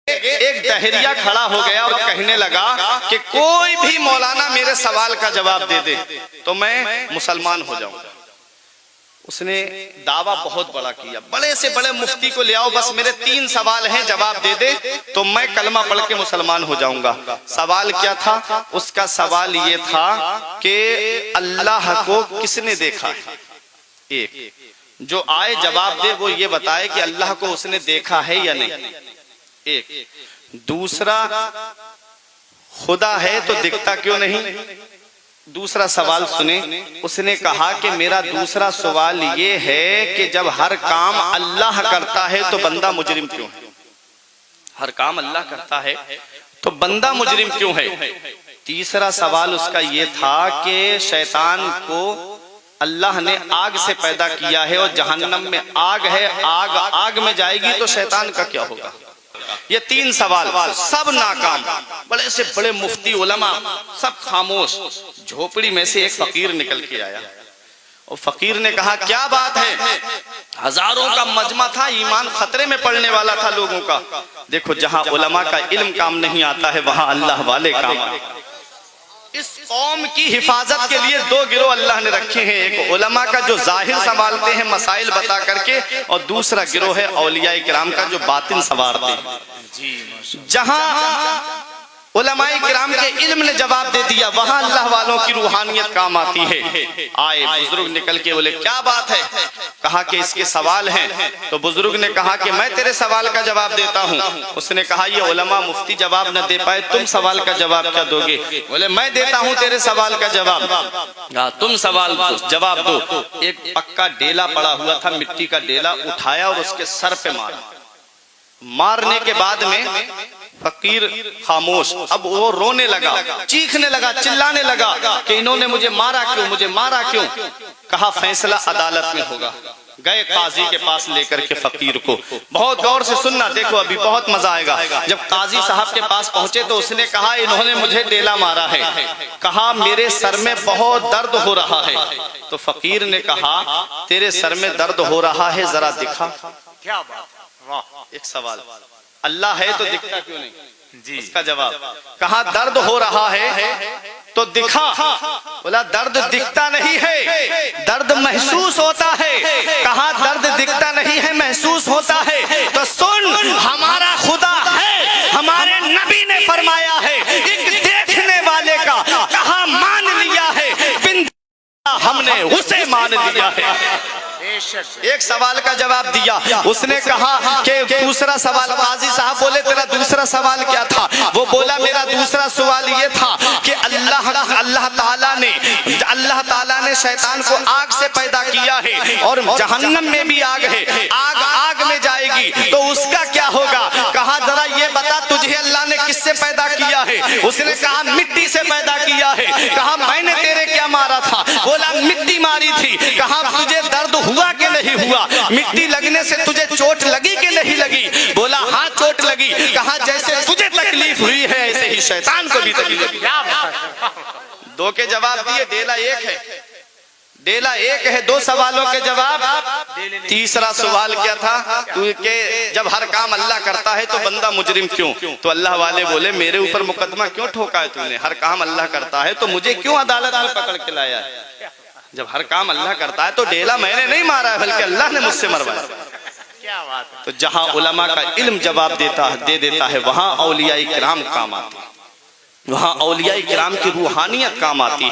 ایک دہریہ کھڑا ہو گیا اور کہنے لگا کہ کوئی بھی مولانا میرے سوال کا جواب دے دے تو میں مسلمان ہو جاؤں گا۔ اس نے دعویٰ بہت بڑا کیا، بڑے سے بڑے مفتی کو لے آؤ، بس میرے 3 سوال ہیں، جواب دے دے تو میں کلمہ پڑھ کے مسلمان ہو جاؤں گا۔ سوال کیا تھا؟ اس کا سوال یہ تھا کہ اللہ کو کس نے دیکھا ہے؟ ایک جو آئے جواب دے وہ یہ بتائے کہ اللہ کو اس نے دیکھا ہے یا نہیں، ایک۔ دوسرا، خدا ہے تو دکھتا کیوں نہیں؟ دوسرا سوال سنیں، اس نے کہا کہ میرا دوسرا سوال یہ ہے کہ جب ہر کام اللہ کرتا ہے تو بندہ مجرم کیوں ہے؟ ہر کام اللہ کرتا ہے تو بندہ مجرم کیوں ہے؟ تیسرا سوال اس کا یہ تھا کہ شیطان کو اللہ نے آگ سے پیدا کیا ہے اور جہنم میں آگ ہے، آگ میں جائے گی تو شیطان کا کیا ہوگا؟ یہ 3 سوال سب ناکام۔ بڑے سے بڑے مفتی علماء سب خاموش۔ جھوپڑی میں سے ایک فقیر نکل کے آیا اور فقیر نے کہا کیا بات ہے؟ ہزاروں کا مجمع تھا، ایمان خطرے میں پڑنے والا تھا لوگوں کا۔ دیکھو جہاں علماء کا علم کام نہیں آتا ہے وہاں اللہ والے کام آتے ہیں۔ اس قوم کی حفاظت کے لیے 2 گروہ اللہ نے رکھے ہیں، ایک علماء کا جو ظاہر سنبھالتے ہیں مسائل بتا کر کے، اور دوسرا گروہ ہے اولیاء کرام کا جو باطن سنوارتے ہیں۔ جہاں علماء کرام کے علم نے جواب دے دیا وہاں اللہ والوں کی روحانیت کام آتی ہے۔ آئے بزرگ نکل کے بولے کیا بات ہے؟ کہا کہ اس کے سوال ہیں۔ تو بزرگ نے کہا کہ میں تیرے سوال کا جواب دیتا ہوں۔ اس نے کہا یہ علماء مفتی جواب نہ دے پائے، تم سوال کا جواب کیا دو گے؟ بولے میں دیتا ہوں تیرے سوال کا جواب۔ تم سوال جواب دو۔ ایک پکا ڈیلا پڑا ہوا تھا، مٹی کا ڈیلا اٹھایا اور اس کے سر پہ مارا۔ مارنے کے بعد میں فقیر خاموش، اب وہ رونے لگا، چیخنے لگا، چلانے لگا کہ انہوں نے مجھے مارا کیوں، مجھے مارا کیوں؟ کہا فیصلہ عدالت میں ہوگا۔ گئے قاضی کے پاس لے کر کے فقیر کو، بہت غور سے سننا، دیکھو ابھی بہت مزہ آئے گا۔ جب قاضی صاحب کے پاس پہنچے تو اس نے کہا انہوں نے مجھے ڈیلا مارا ہے، کہا میرے سر میں بہت درد ہو رہا ہے۔ تو فقیر نے کہا تیرے سر میں درد ہو رہا ہے ذرا دکھا۔ کیا بات، ایک سوال، اللہ ہے تو دکھتا کیوں نہیں؟ اس کا جواب کہا درد ہو رہا ہے تو دکھا۔ بولا درد دکھتا نہیں ہے، درد محسوس ہوتا ہے۔ کہا درد دکھتا نہیں ہے، محسوس ہوتا ہے تو سن، ہمارا خدا ہے، ہمارے نبی نے فرمایا ہے ایک دیکھنے والے کا کہا مان لیا ہے، بن ہم نے اسے مان لیا ہے۔ ایک سوال کا جواب دیا۔ اس نے کہا کہ دوسرا سوال، قاضی صاحب بولے تیرا دوسرا سوال کیا تھا؟ وہ بولا میرا دوسرا سوال یہ تھا کہ اللہ تعالیٰ نے شیطان کو آگ سے پیدا کیا ہے اور جہنم میں بھی آگ ہے، آگ میں جائے گی تو اس کا کیا ہوگا؟ کہا ذرا یہ بتا تجھے اللہ نے کس سے پیدا کیا ہے؟ اس نے کہا مٹی سے پیدا کیا ہے۔ کہا میں نے تیرے کیا مارا تھا؟ بولا مٹی ماری تھی۔ کہا تجھے درد ہوا کہ نہیں ہوا؟ مٹی لگنے سے تجھے چوٹ لگی کہ نہیں لگی؟ بولا ہاں چوٹ لگی۔ کہا جیسے تجھے تکلیف ہوئی ہے ایسے ہی شیطان کو بھی تکلیف ہوئی۔ 2 کے جواب دیے، ڈیلا ایک ہے، ڈیلا ایک ہے، 2 سوالوں کے جواب۔ تیسرا سوال کیا تھا کہ جب ہر کام اللہ کرتا ہے تو بندہ مجرم کیوں؟ تو اللہ والے بولے میرے اوپر مقدمہ کیوں ٹھوکا ہے تم نے؟ ہر کام اللہ کرتا ہے تو مجھے کیوں عدالت میں پکڑ کے لایا ہے؟ جب ہر کام اللہ کرتا ہے تو ڈیلا میں نے نہیں مارا ہے بلکہ اللہ نے مجھ سے مروایا۔ تو جہاں علماء کا علم جواب دے دیتا ہے وہاں اولیاء کرام کام آتے ہیں، وہاں اولیاء کرام کی روحانیت کام آتی ہے۔